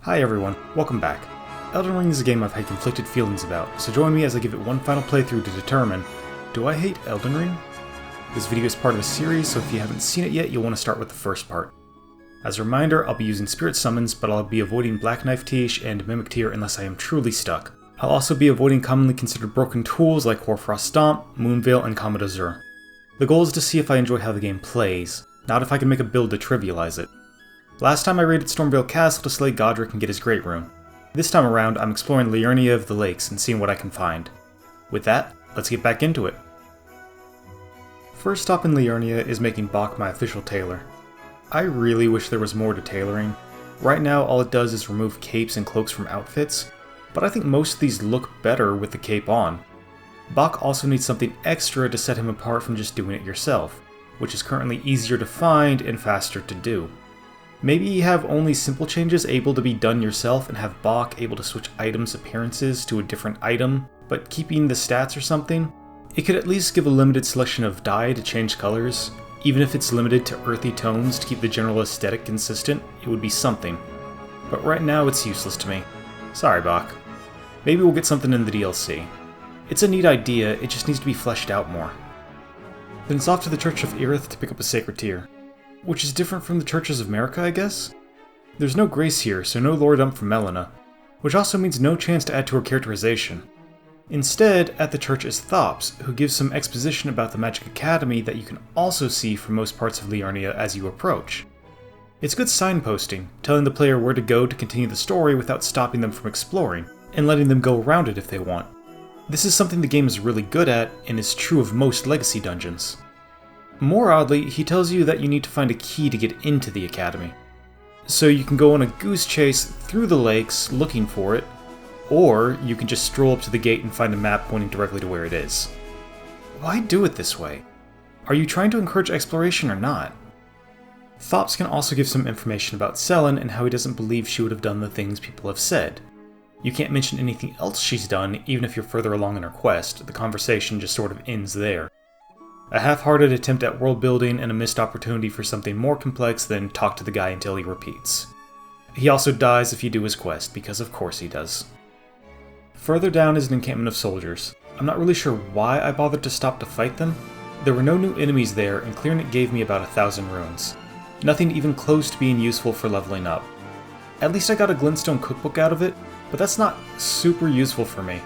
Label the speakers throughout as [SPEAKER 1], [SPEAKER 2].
[SPEAKER 1] Hi everyone, welcome back. Elden Ring is a game I've had conflicted feelings about, so join me as I give it one final playthrough to determine, do I hate Elden Ring? This video is part of a series, so if you haven't seen it yet, you'll want to start with the first part. As a reminder, I'll be using spirit summons, but I'll be avoiding Black Knife Tish and Mimic Tear unless I am truly stuck. I'll also be avoiding commonly considered broken tools like Hoarfrost Stomp, Moonveil, and Comet Azure. The goal is to see if I enjoy how the game plays, not if I can make a build to trivialize it. Last time I raided Stormveil Castle to slay Godric and get his Great Rune. This time around, I'm exploring Liurnia of the Lakes and seeing what I can find. With that, let's get back into it. First stop in Liurnia is making Bach my official tailor. I really wish there was more to tailoring. Right now, all it does is remove capes and cloaks from outfits, but I think most of these look better with the cape on. Bach also needs something extra to set him apart from just doing it yourself, which is currently easier to find and faster to do. Maybe you have only simple changes able to be done yourself and have Bach able to switch items' appearances to a different item, but keeping the stats or something? It could at least give a limited selection of dye to change colors. Even if it's limited to earthy tones to keep the general aesthetic consistent, it would be something. But right now it's useless to me. Sorry, Bach. Maybe we'll get something in the DLC. It's a neat idea, it just needs to be fleshed out more. Then it's off to the Church of Irith to pick up a Sacred Tear. Which is different from the Churches of America, I guess? There's no grace here, so no lore dump from Melina, which also means no chance to add to her characterization. Instead, at the church is Thops, who gives some exposition about the Magic Academy that you can also see from most parts of Liurnia as you approach. It's good signposting, telling the player where to go to continue the story without stopping them from exploring, and letting them go around it if they want. This is something the game is really good at, and is true of most legacy dungeons. More oddly, he tells you that you need to find a key to get into the academy. So you can go on a goose chase through the lakes looking for it, or you can just stroll up to the gate and find a map pointing directly to where it is. Why do it this way? Are you trying to encourage exploration or not? Thops can also give some information about Selen and how he doesn't believe she would have done the things people have said. You can't mention anything else she's done, even if you're further along in her quest. The conversation just sort of ends there. A half-hearted attempt at world building and a missed opportunity for something more complex than talk to the guy until he repeats. He also dies if you do his quest, because of course he does. Further down is an encampment of soldiers. I'm not really sure why I bothered to stop to fight them. There were no new enemies there, and clearing it gave me about 1,000 runes. Nothing even close to being useful for leveling up. At least I got a glintstone cookbook out of it, but that's not super useful for me.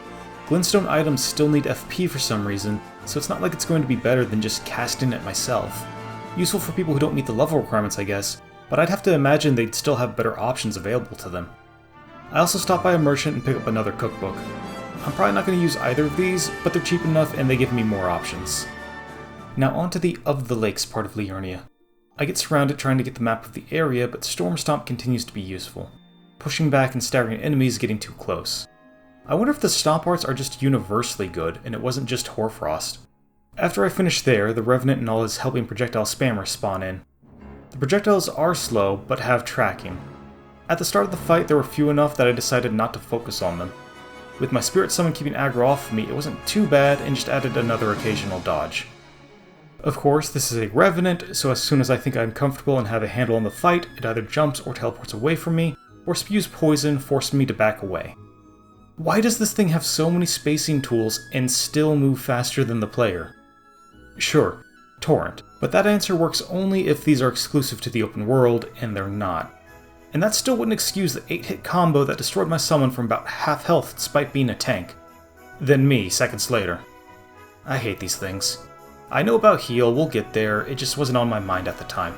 [SPEAKER 1] Glintstone items still need FP for some reason, so it's not like it's going to be better than just casting it myself. Useful for people who don't meet the level requirements, I guess, but I'd have to imagine they'd still have better options available to them. I also stopped by a merchant and picked up another cookbook. I'm probably not going to use either of these, but they're cheap enough and they give me more options. Now on to the Of the Lakes part of Liurnia. I get surrounded trying to get the map of the area, but Storm Stomp continues to be useful. Pushing back and staggering enemies getting too close. I wonder if the stomp arts are just universally good, and it wasn't just Hoarfrost. After I finish there, the Revenant and all his helping projectile spammers spawn in. The projectiles are slow, but have tracking. At the start of the fight, there were few enough that I decided not to focus on them. With my spirit summon keeping aggro off of me, it wasn't too bad, and just added another occasional dodge. Of course, this is a Revenant, so as soon as I think I'm comfortable and have a handle on the fight, it either jumps or teleports away from me, or spews poison, forcing me to back away. Why does this thing have so many spacing tools and still move faster than the player? Sure, Torrent, but that answer works only if these are exclusive to the open world, and they're not. And that still wouldn't excuse the 8-hit combo that destroyed my summon from about half health despite being a tank. Then me, seconds later. I hate these things. I know about heal, we'll get there, it just wasn't on my mind at the time.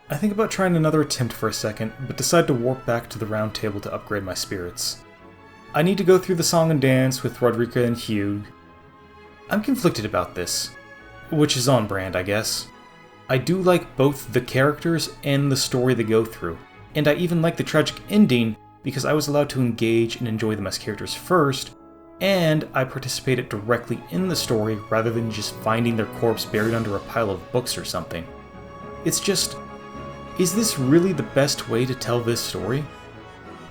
[SPEAKER 1] I think about trying another attempt for a second, but decide to warp back to the round table to upgrade my spirits. I need to go through the song and dance with Rodrika and Hugh. I'm conflicted about this, which is on brand, I guess. I do like both the characters and the story they go through, and I even like the tragic ending because I was allowed to engage and enjoy them as characters first, and I participated directly in the story rather than just finding their corpse buried under a pile of books or something. It's just, is this really the best way to tell this story?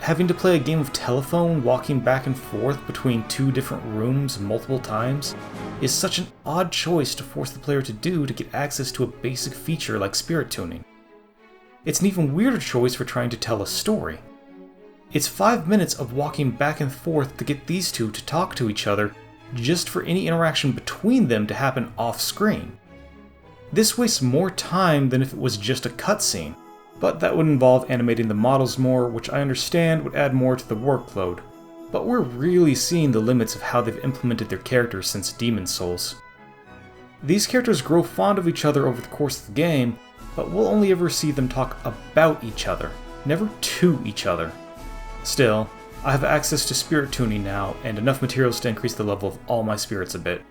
[SPEAKER 1] Having to play a game of telephone walking back and forth between two different rooms multiple times is such an odd choice to force the player to do to get access to a basic feature like spirit tuning. It's an even weirder choice for trying to tell a story. It's 5 minutes of walking back and forth to get these two to talk to each other, just for any interaction between them to happen off-screen. This wastes more time than if it was just a cutscene, but that would involve animating the models more, which I understand would add more to the workload. But we're really seeing the limits of how they've implemented their characters since Demon's Souls. These characters grow fond of each other over the course of the game, but we'll only ever see them talk about each other, never to each other. Still, I have access to spirit tuning now, and enough materials to increase the level of all my spirits a bit.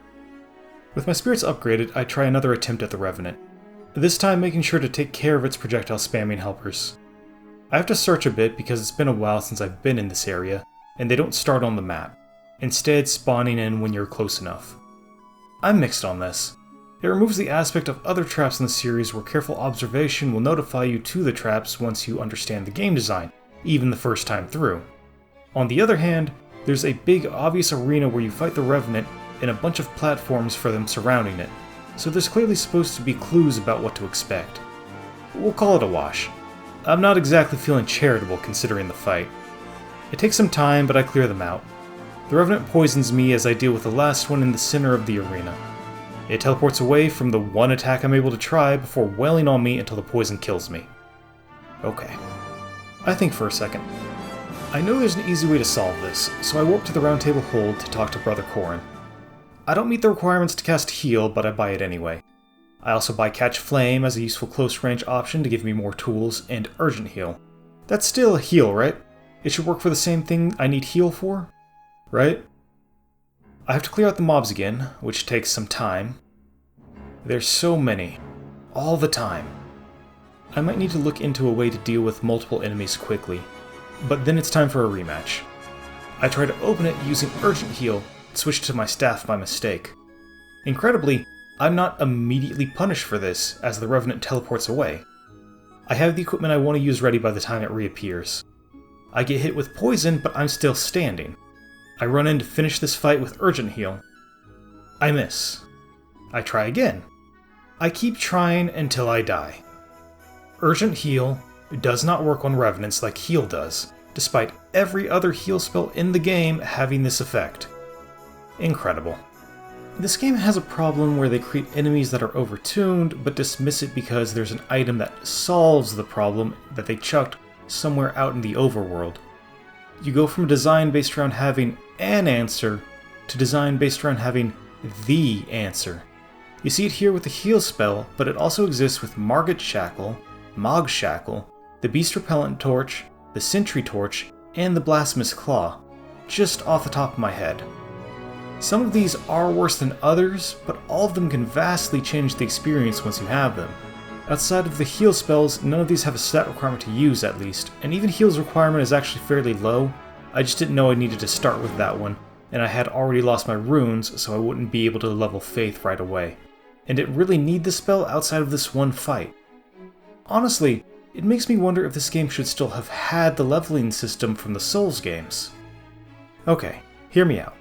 [SPEAKER 1] With my spirits upgraded, I try another attempt at the Revenant, this time making sure to take care of its projectile spamming helpers. I have to search a bit because it's been a while since I've been in this area, and they don't start on the map, instead spawning in when you're close enough. I'm mixed on this. It removes the aspect of other traps in the series where careful observation will notify you to the traps once you understand the game design, even the first time through. On the other hand, there's a big obvious arena where you fight the Revenant and a bunch of platforms for them surrounding it, so there's clearly supposed to be clues about what to expect. We'll call it a wash. I'm not exactly feeling charitable considering the fight. It takes some time, but I clear them out. The Revenant poisons me as I deal with the last one in the center of the arena. It teleports away from the one attack I'm able to try before wailing on me until the poison kills me. Okay. I think for a second. I know there's an easy way to solve this, so I warp to the Round Table Hold to talk to Brother Corrin. I don't meet the requirements to cast Heal, but I buy it anyway. I also buy Catch Flame as a useful close range option to give me more tools, and Urgent Heal. That's still a heal, right? It should work for the same thing I need heal for, right? I have to clear out the mobs again, which takes some time. There's so many. All the time. I might need to look into a way to deal with multiple enemies quickly, but then it's time for a rematch. I try to open it using Urgent Heal, and switch to my staff by mistake. Incredibly, I'm not immediately punished for this, as the Revenant teleports away. I have the equipment I want to use ready by the time it reappears. I get hit with poison, but I'm still standing. I run in to finish this fight with Urgent Heal. I miss. I try again. I keep trying until I die. Urgent Heal does not work on Revenants like Heal does, despite every other heal spell in the game having this effect. Incredible. This game has a problem where they create enemies that are overtuned, but dismiss it because there's an item that solves the problem that they chucked somewhere out in the overworld. You go from a design based around having an answer to design based around having the answer. You see it here with the heal spell, but it also exists with Margit Shackle, Mog Shackle, the Beast Repellent Torch, the Sentry Torch, and the Blasphemous Claw, just off the top of my head. Some of these are worse than others, but all of them can vastly change the experience once you have them. Outside of the heal spells, none of these have a stat requirement to use at least, and even heal's requirement is actually fairly low. I just didn't know I needed to start with that one, and I had already lost my runes, so I wouldn't be able to level Faith right away. And didn't really need the spell outside of this one fight. Honestly, it makes me wonder if this game should still have had the leveling system from the Souls games. Okay, hear me out.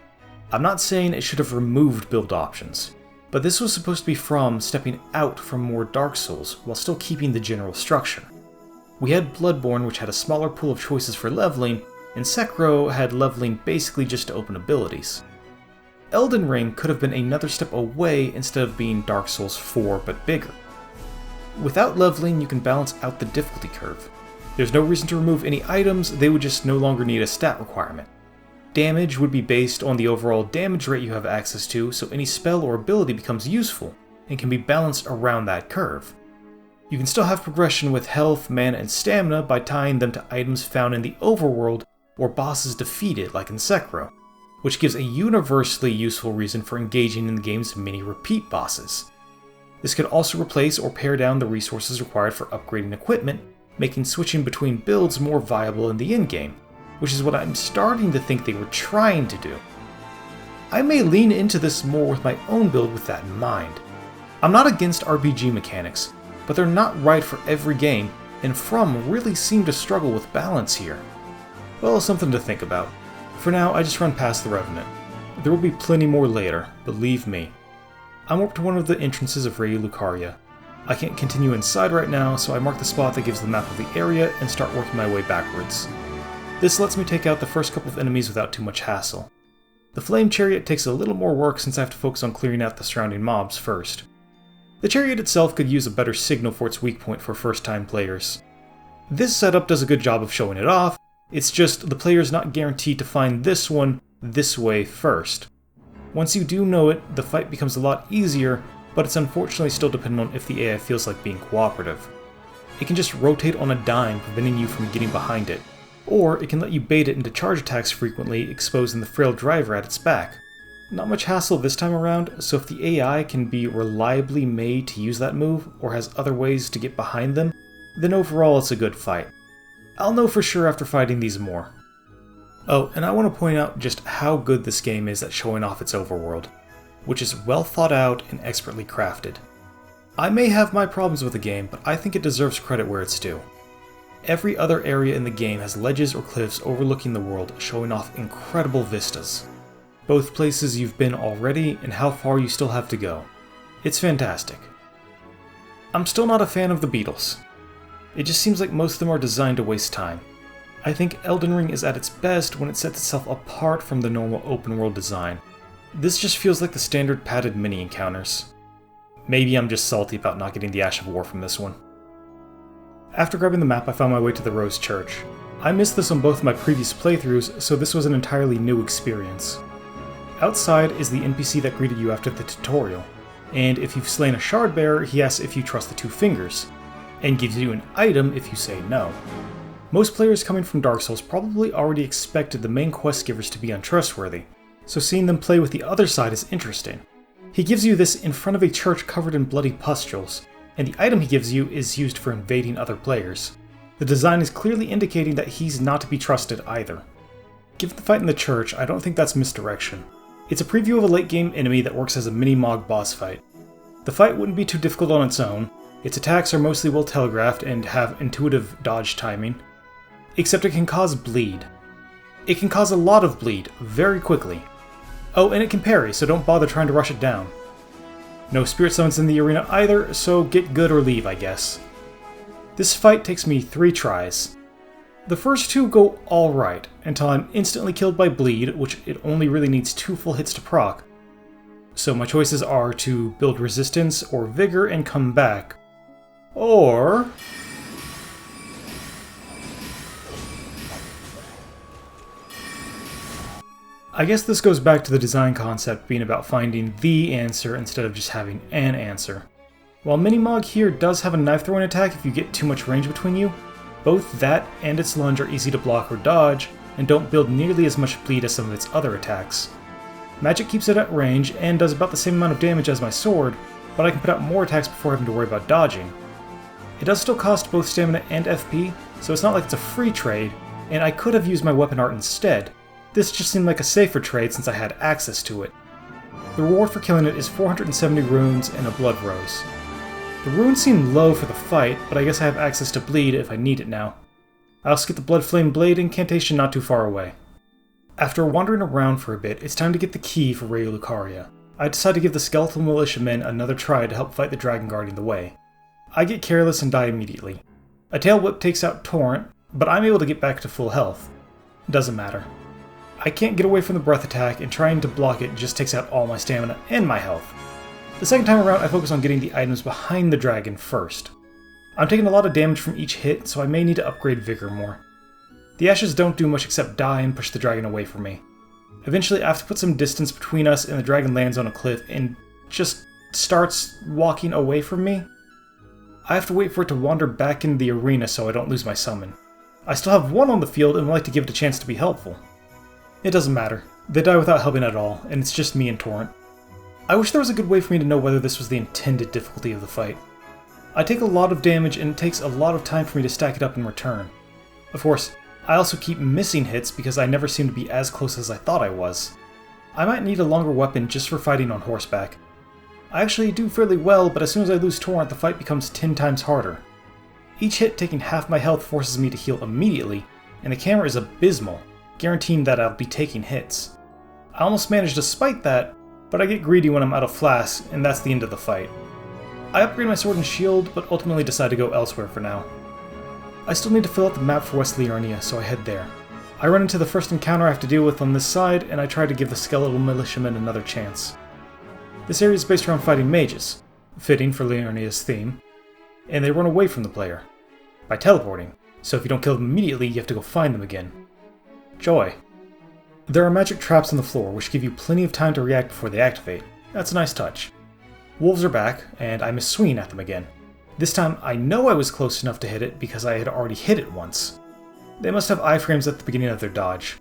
[SPEAKER 1] I'm not saying it should have removed build options, but this was supposed to be from stepping out from more Dark Souls while still keeping the general structure. We had Bloodborne, which had a smaller pool of choices for leveling, and Sekiro had leveling basically just to open abilities. Elden Ring could have been another step away instead of being Dark Souls 4 but bigger. Without leveling, you can balance out the difficulty curve. There's no reason to remove any items, they would just no longer need a stat requirement. Damage would be based on the overall damage rate you have access to, so any spell or ability becomes useful, and can be balanced around that curve. You can still have progression with health, mana, and stamina by tying them to items found in the overworld or bosses defeated like in Sekiro, which gives a universally useful reason for engaging in the game's many repeat bosses. This could also replace or pare down the resources required for upgrading equipment, making switching between builds more viable in the endgame, which is what I'm starting to think they were trying to do. I may lean into this more with my own build with that in mind. I'm not against RPG mechanics, but they're not right for every game, and From really seem to struggle with balance here. Well, something to think about. For now, I just run past the Revenant. There will be plenty more later, believe me. I'm up to one of the entrances of Raya Lucaria. I can't continue inside right now, so I mark the spot that gives the map of the area and start working my way backwards. This lets me take out the first couple of enemies without too much hassle. The Flame Chariot takes a little more work since I have to focus on clearing out the surrounding mobs first. The chariot itself could use a better signal for its weak point for first-time players. This setup does a good job of showing it off, it's just the player is not guaranteed to find this one this way first. Once you do know it, the fight becomes a lot easier, but it's unfortunately still dependent on if the AI feels like being cooperative. It can just rotate on a dime, preventing you from getting behind it, or it can let you bait it into charge attacks frequently, exposing the frail driver at its back. Not much hassle this time around, so if the AI can be reliably made to use that move, or has other ways to get behind them, then overall it's a good fight. I'll know for sure after fighting these more. Oh, and I want to point out just how good this game is at showing off its overworld, which is well thought out and expertly crafted. I may have my problems with the game, but I think it deserves credit where it's due. Every other area in the game has ledges or cliffs overlooking the world, showing off incredible vistas. Both places you've been already and how far you still have to go. It's fantastic. I'm still not a fan of the beetles. It just seems like most of them are designed to waste time. I think Elden Ring is at its best when it sets itself apart from the normal open world design. This just feels like the standard padded mini encounters. Maybe I'm just salty about not getting the Ash of War from this one. After grabbing the map, I found my way to the Rose Church. I missed this on both my previous playthroughs, so this was an entirely new experience. Outside is the NPC that greeted you after the tutorial, and if you've slain a shard bearer, he asks if you trust the two fingers, and gives you an item if you say no. Most players coming from Dark Souls probably already expected the main quest givers to be untrustworthy, so seeing them play with the other side is interesting. He gives you this in front of a church covered in bloody pustules, and the item he gives you is used for invading other players. The design is clearly indicating that he's not to be trusted either. Given the fight in the church, I don't think that's misdirection. It's a preview of a late game enemy that works as a mini-Mog boss fight. The fight wouldn't be too difficult on its own, its attacks are mostly well telegraphed and have intuitive dodge timing, except it can cause bleed. It can cause a lot of bleed, very quickly. Oh, and it can parry, so don't bother trying to rush it down. No spirit summons in the arena either, so get good or leave, I guess. This fight takes me 3 tries. The first 2 go alright, until I'm instantly killed by bleed, which it only really needs 2 full hits to proc. So my choices are to build resistance or vigor and come back, or I guess this goes back to the design concept being about finding the answer instead of just having an answer. While Minimog here does have a knife throwing attack if you get too much range between you, both that and its lunge are easy to block or dodge, and don't build nearly as much bleed as some of its other attacks. Magic keeps it at range and does about the same amount of damage as my sword, but I can put out more attacks before having to worry about dodging. It does still cost both stamina and FP, so it's not like it's a free trade, and I could have used my weapon art instead. This just seemed like a safer trade since I had access to it. The reward for killing it is 470 runes and a blood rose. The runes seem low for the fight, but I guess I have access to bleed if I need it now. I also get the Blood Flame Blade incantation not too far away. After wandering around for a bit, it's time to get the key for Raya Lucaria. I decide to give the skeletal militiamen another try to help fight the dragon guarding the way. I get careless and die immediately. A tail whip takes out Torrent, but I'm able to get back to full health. Doesn't matter. I can't get away from the breath attack, and trying to block it just takes out all my stamina and my health. The second time around, I focus on getting the items behind the dragon first. I'm taking a lot of damage from each hit, so I may need to upgrade Vigor more. The ashes don't do much except die and push the dragon away from me. Eventually, I have to put some distance between us, and the dragon lands on a cliff and just starts walking away from me. I have to wait for it to wander back into the arena so I don't lose my summon. I still have one on the field and would like to give it a chance to be helpful. It doesn't matter. They die without helping at all, and it's just me and Torrent. I wish there was a good way for me to know whether this was the intended difficulty of the fight. I take a lot of damage and it takes a lot of time for me to stack it up in return. Of course, I also keep missing hits because I never seem to be as close as I thought I was. I might need a longer weapon just for fighting on horseback. I actually do fairly well, but as soon as I lose Torrent, the fight becomes 10 times harder. Each hit taking half my health forces me to heal immediately, and the camera is abysmal, guaranteeing that I'll be taking hits. I almost managed to spite that, but I get greedy when I'm out of flasks, and that's the end of the fight. I upgrade my sword and shield, but ultimately decide to go elsewhere for now. I still need to fill out the map for West Liurnia, so I head there. I run into the first encounter I have to deal with on this side, and I try to give the skeletal militiamen another chance. This area is based around fighting mages, fitting for Liurnia's theme, and they run away from the player by teleporting, so if you don't kill them immediately, you have to go find them again. Joy. There are magic traps on the floor, which give you plenty of time to react before they activate. That's a nice touch. Wolves are back, and I miss swinging at them again. This time, I know I was close enough to hit it because I had already hit it once. They must have iframes at the beginning of their dodge.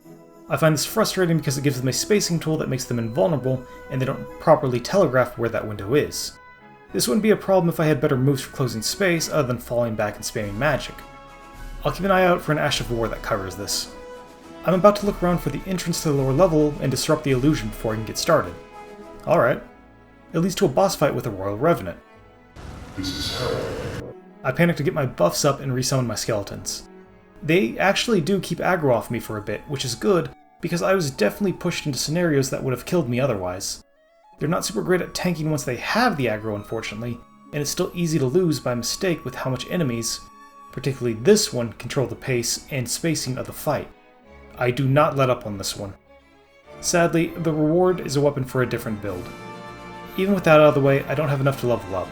[SPEAKER 1] I find this frustrating because it gives them a spacing tool that makes them invulnerable, and they don't properly telegraph where that window is. This wouldn't be a problem if I had better moves for closing space other than falling back and spamming magic. I'll keep an eye out for an Ash of War that covers this. I'm about to look around for the entrance to the lower level and disrupt the illusion before I can get started. Alright. It leads to a boss fight with a Royal Revenant.
[SPEAKER 2] This is hell.
[SPEAKER 1] I panic to get my buffs up and resummon my skeletons. They actually do keep aggro off me for a bit, which is good, because I was definitely pushed into scenarios that would have killed me otherwise. They're not super great at tanking once they have the aggro, unfortunately, and it's still easy to lose by mistake with how much enemies, particularly this one, control the pace and spacing of the fight. I do not let up on this one. Sadly, the reward is a weapon for a different build. Even with that out of the way, I don't have enough to level up.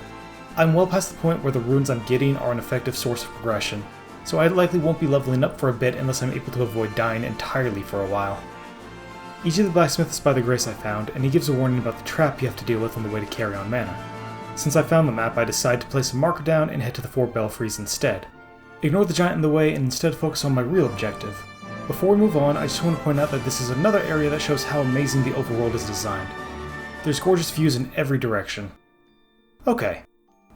[SPEAKER 1] I'm well past the point where the runes I'm getting are an effective source of progression, so I likely won't be leveling up for a bit unless I'm able to avoid dying entirely for a while. Each of the blacksmith is by the grace I found, and he gives a warning about the trap you have to deal with on the way to Carrion Manor. Since I found the map, I decide to place a marker down and head to the 4 belfries instead. Ignore the giant in the way and instead focus on my real objective. Before we move on, I just want to point out that this is another area that shows how amazing the overworld is designed. There's gorgeous views in every direction. Okay,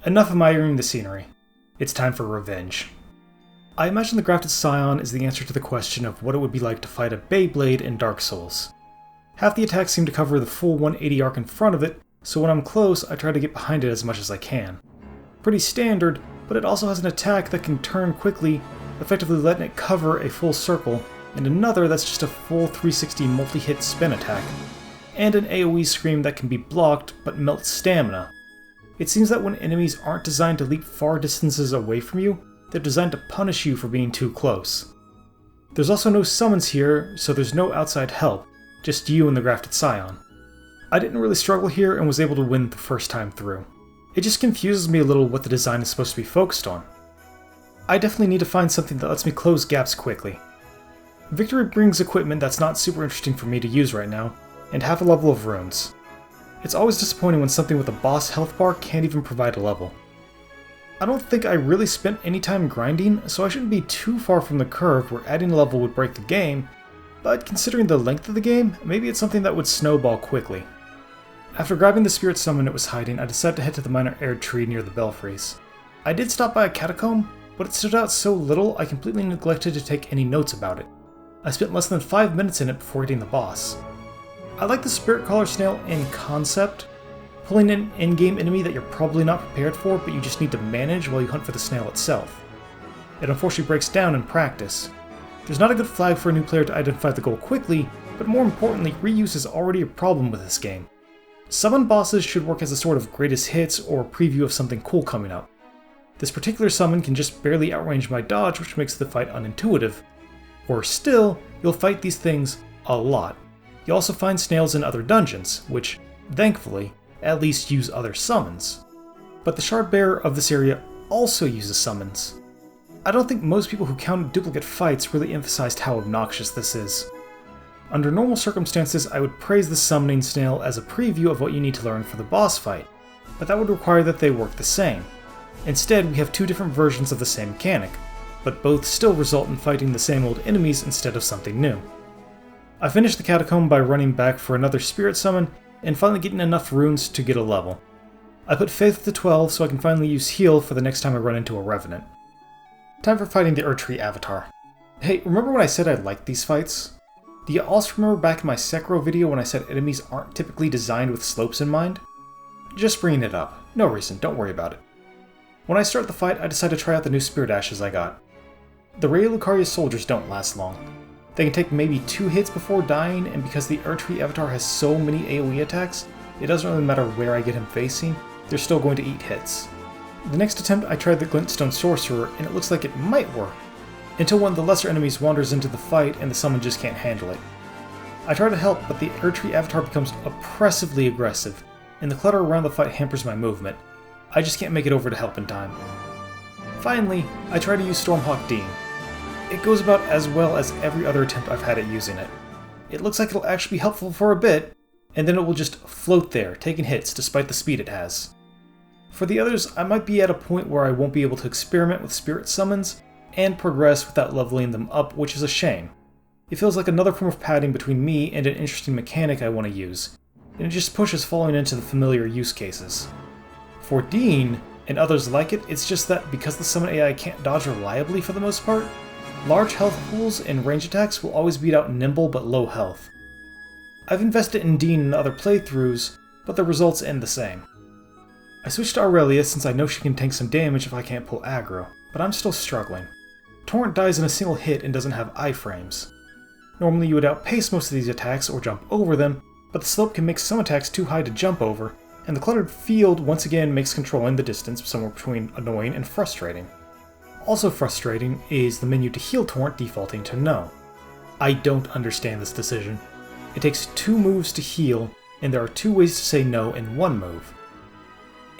[SPEAKER 1] enough admiring the scenery. It's time for revenge. I imagine the Grafted Scion is the answer to the question of what it would be like to fight a Beyblade in Dark Souls. Half the attacks seem to cover the full 180 arc in front of it, so when I'm close, I try to get behind it as much as I can. Pretty standard, but it also has an attack that can turn quickly, effectively letting it cover a full circle, and another that's just a full 360 multi-hit spin attack, and an AoE scream that can be blocked but melts stamina. It seems that when enemies aren't designed to leap far distances away from you, they're designed to punish you for being too close. There's also no summons here, so there's no outside help, just you and the Grafted Scion. I didn't really struggle here and was able to win the first time through. It just confuses me a little what the design is supposed to be focused on. I definitely need to find something that lets me close gaps quickly. Victory brings equipment that's not super interesting for me to use right now, and half a level of runes. It's always disappointing when something with a boss health bar can't even provide a level. I don't think I really spent any time grinding, so I shouldn't be too far from the curve where adding a level would break the game, but considering the length of the game, maybe it's something that would snowball quickly. After grabbing the spirit summon it was hiding, I decided to head to the minor Erd tree near the belfries. I did stop by a catacomb, but it stood out so little I completely neglected to take any notes about it. I spent less than 5 minutes in it before hitting the boss. I like the spirit collar snail in concept, pulling an in-game enemy that you're probably not prepared for, but you just need to manage while you hunt for the snail itself. It unfortunately breaks down in practice. There's not a good flag for a new player to identify the goal quickly, but more importantly, reuse is already a problem with this game. Summon bosses should work as a sort of greatest hits or a preview of something cool coming up. This particular summon can just barely outrange my dodge, which makes the fight unintuitive. Worse still, you'll fight these things a lot. You'll also find snails in other dungeons, which, thankfully, at least use other summons. But the Shard Bearer of this area also uses summons. I don't think most people who counted duplicate fights really emphasized how obnoxious this is. Under normal circumstances, I would praise the summoning snail as a preview of what you need to learn for the boss fight, but that would require that they work the same. Instead, we have 2 different versions of the same mechanic, but both still result in fighting the same old enemies instead of something new. I finished the catacomb by running back for another spirit summon, and finally getting enough runes to get a level. I put Faith to 12 so I can finally use Heal for the next time I run into a Revenant. Time for fighting the Erdtree Avatar. Hey, remember when I said I liked these fights? Do you also remember back in my Sekiro video when I said enemies aren't typically designed with slopes in mind? Just bringing it up. No reason, don't worry about it. When I start the fight, I decide to try out the new Spirit Ashes I got. The Ray Lucaria soldiers don't last long. They can take maybe 2 hits before dying, and because the Erdtree Avatar has so many AoE attacks, it doesn't really matter where I get him facing, they're still going to eat hits. The next attempt I tried the Glintstone Sorcerer, and it looks like it might work. until one of the lesser enemies wanders into the fight and the summon just can't handle it. I try to help, but the Erdtree avatar becomes oppressively aggressive, and the clutter around the fight hampers my movement. I just can't make it over to help in time. Finally, I try to use Stormhawk Dean. It goes about as well as every other attempt I've had at using it. It looks like it'll actually be helpful for a bit, and then it will just float there, taking hits despite the speed it has. For the others, I might be at a point where I won't be able to experiment with spirit summons and progress without leveling them up, which is a shame. It feels like another form of padding between me and an interesting mechanic I want to use, and it just pushes falling into the familiar use cases. For Dean, and others like it, it's just that because the summon AI can't dodge reliably for the most part, large health pools and range attacks will always beat out nimble but low health. I've invested in Dean in other playthroughs, but the results end the same. I switched to Aurelia since I know she can tank some damage if I can't pull aggro, but I'm still struggling. Torrent dies in a single hit and doesn't have iframes. Normally you would outpace most of these attacks or jump over them, but the slope can make some attacks too high to jump over, and the cluttered field once again makes controlling the distance somewhere between annoying and frustrating. Also frustrating is the menu to heal Torrent defaulting to no. I don't understand this decision. It takes 2 moves to heal, and there are 2 ways to say no in 1 move.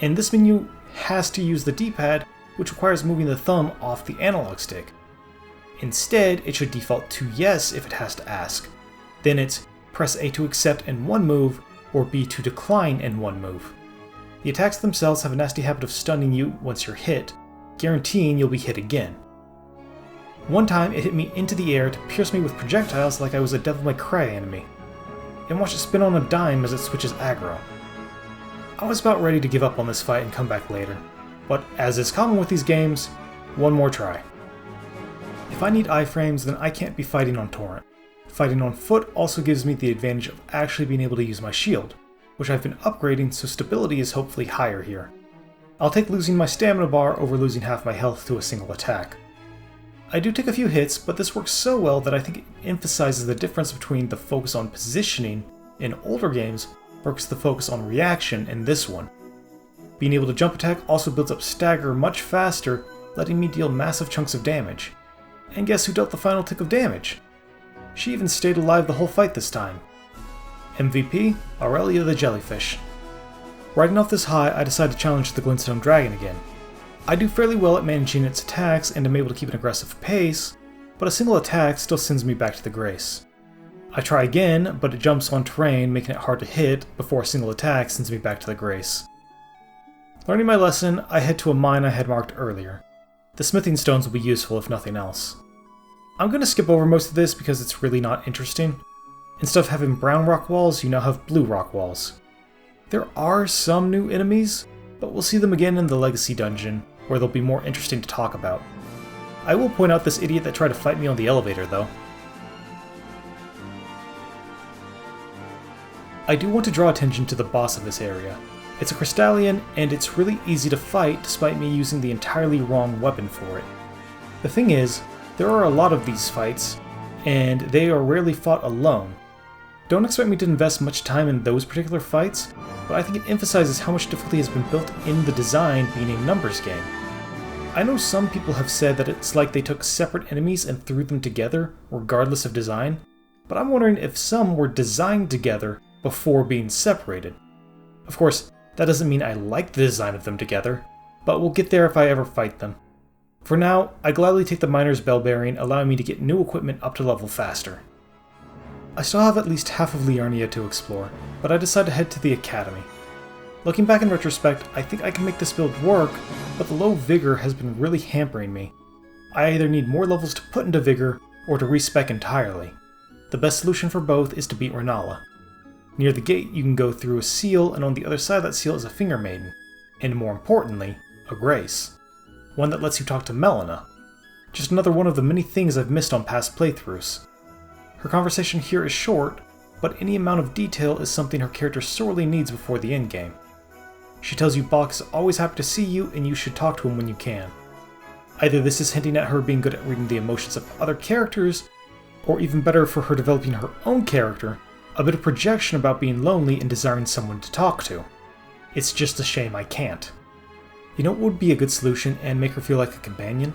[SPEAKER 1] And this menu has to use the D-pad, which requires moving the thumb off the analog stick. Instead, it should default to yes if it has to ask. Then it's press A to accept in 1 move, or B to decline in 1 move. The attacks themselves have a nasty habit of stunning you once you're hit, guaranteeing you'll be hit again. One time it hit me into the air to pierce me with projectiles like I was a Devil May Cry enemy, and watch it spin on a dime as it switches aggro. I was about ready to give up on this fight and come back later, but as is common with these games, one more try. If I need iframes, then I can't be fighting on Torrent. Fighting on foot also gives me the advantage of actually being able to use my shield, which I've been upgrading so stability is hopefully higher here. I'll take losing my stamina bar over losing half my health to a single attack. I do take a few hits, but this works so well that I think it emphasizes the difference between the focus on positioning in older games versus the focus on reaction in this one. Being able to jump attack also builds up stagger much faster, letting me deal massive chunks of damage. And guess who dealt the final tick of damage? She even stayed alive the whole fight this time. MVP, Aurelia the Jellyfish. Riding off this high, I decide to challenge the Glintstone Dragon again. I do fairly well at managing its attacks and am able to keep an aggressive pace, but a single attack still sends me back to the Grace. I try again, but it jumps on terrain, making it hard to hit before a single attack sends me back to the Grace. Learning my lesson, I head to a mine I had marked earlier. The smithing stones will be useful if nothing else. I'm going to skip over most of this because it's really not interesting. Instead of having brown rock walls, you now have blue rock walls. There are some new enemies, but we'll see them again in the Legacy Dungeon, where they'll be more interesting to talk about. I will point out this idiot that tried to fight me on the elevator, though. I do want to draw attention to the boss of this area. It's a Crystallian, and it's really easy to fight despite me using the entirely wrong weapon for it. The thing is, there are a lot of these fights, and they are rarely fought alone. Don't expect me to invest much time in those particular fights, but I think it emphasizes how much difficulty has been built in the design being a numbers game. I know some people have said that it's like they took separate enemies and threw them together, regardless of design, but I'm wondering if some were designed together before being separated. Of course, that doesn't mean I like the design of them together, but we'll get there if I ever fight them. For now, I gladly take the Miner's Bell Bearing, allowing me to get new equipment up to level faster. I still have at least half of Liurnia to explore, but I decide to head to the Academy. Looking back in retrospect, I think I can make this build work, but the low Vigor has been really hampering me. I either need more levels to put into Vigor, or to respec entirely. The best solution for both is to beat Renala. Near the gate, you can go through a seal, and on the other side of that seal is a Finger Maiden, and more importantly, a Grace. One that lets you talk to Melina. Just another one of the many things I've missed on past playthroughs. Her conversation here is short, but any amount of detail is something her character sorely needs before the endgame. She tells you Bach is always happy to see you and you should talk to him when you can. Either this is hinting at her being good at reading the emotions of other characters, or even better for her developing her own character, a bit of projection about being lonely and desiring someone to talk to. It's just a shame I can't. You know what would be a good solution and make her feel like a companion?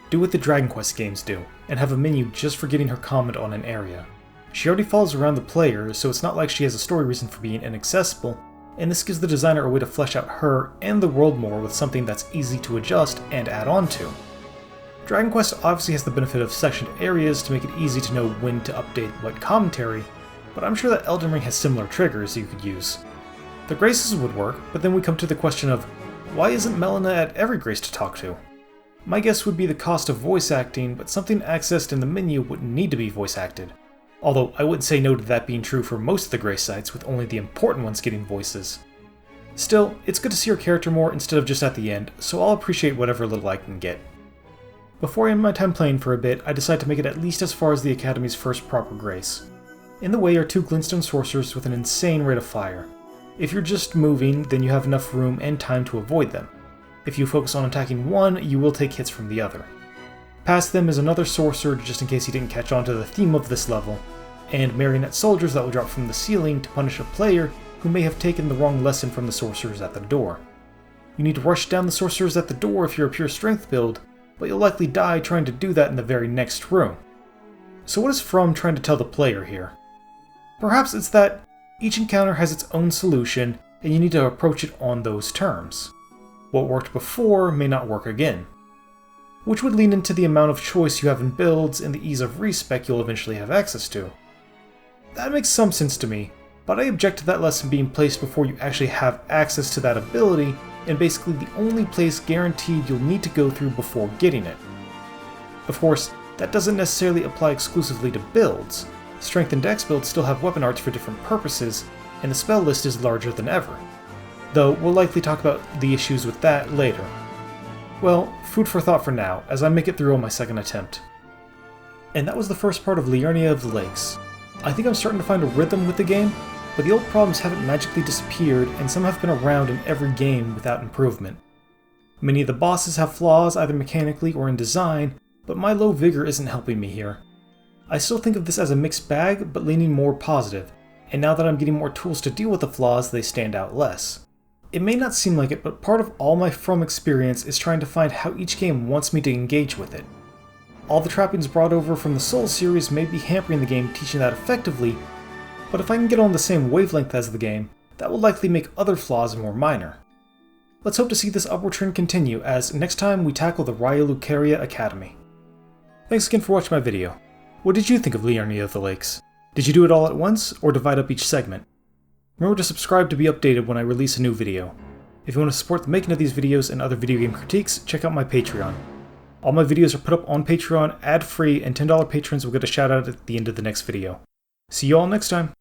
[SPEAKER 1] do what the Dragon Quest games do, and have a menu just for getting her comment on an area. She already follows around the player, so it's not like she has a story reason for being inaccessible, and this gives the designer a way to flesh out her and the world more with something that's easy to adjust and add on to. Dragon Quest obviously has the benefit of sectioned areas to make it easy to know when to update what commentary, but I'm sure that Elden Ring has similar triggers you could use. The Graces would work, but then we come to the question of, why isn't Melina at every Grace to talk to? My guess would be the cost of voice acting, but something accessed in the menu wouldn't need to be voice acted. Although I wouldn't say no to that being true for most of the Grace sites, with only the important ones getting voices. Still, it's good to see her character more instead of just at the end, so I'll appreciate whatever little I can get. Before I end my time playing for a bit, I decide to make it at least as far as the Academy's first proper Grace. In the way are 2 glintstone sorcerers with an insane rate of fire. If you're just moving, then you have enough room and time to avoid them. If you focus on attacking one, you will take hits from the other. Past them is another sorcerer just in case you didn't catch on to the theme of this level, and marionette soldiers that will drop from the ceiling to punish a player who may have taken the wrong lesson from the sorcerers at the door. You need to rush down the sorcerers at the door if you're a pure strength build, but you'll likely die trying to do that in the very next room. So what is From trying to tell the player here? Perhaps it's that each encounter has its own solution, and you need to approach it on those terms. What worked before may not work again. Which would lean into the amount of choice you have in builds and the ease of respec you'll eventually have access to. That makes some sense to me, but I object to that lesson being placed before you actually have access to that ability, and basically the only place guaranteed you'll need to go through before getting it. Of course, that doesn't necessarily apply exclusively to builds. Strength and Dex builds still have weapon arts for different purposes, and the spell list is larger than ever. Though we'll likely talk about the issues with that later. Well, food for thought for now, as I make it through on my second attempt. And that was the first part of Liurnia of the Lakes. I think I'm starting to find a rhythm with the game, but the old problems haven't magically disappeared, and some have been around in every game without improvement. Many of the bosses have flaws either mechanically or in design, but my low vigor isn't helping me here. I still think of this as a mixed bag, but leaning more positive, and now that I'm getting more tools to deal with the flaws, they stand out less. It may not seem like it, but part of all my From experience is trying to find how each game wants me to engage with it. All the trappings brought over from the Souls series may be hampering the game teaching that effectively, but if I can get on the same wavelength as the game, that will likely make other flaws more minor. Let's hope to see this upward trend continue as next time we tackle the Raya Lucaria Academy. Thanks again for watching my video. What did you think of Liurnia of the Lakes? Did you do it all at once, or divide up each segment? Remember to subscribe to be updated when I release a new video. If you want to support the making of these videos and other video game critiques, check out my Patreon. All my videos are put up on Patreon ad-free, and $10 patrons will get a shout out at the end of the next video. See you all next time!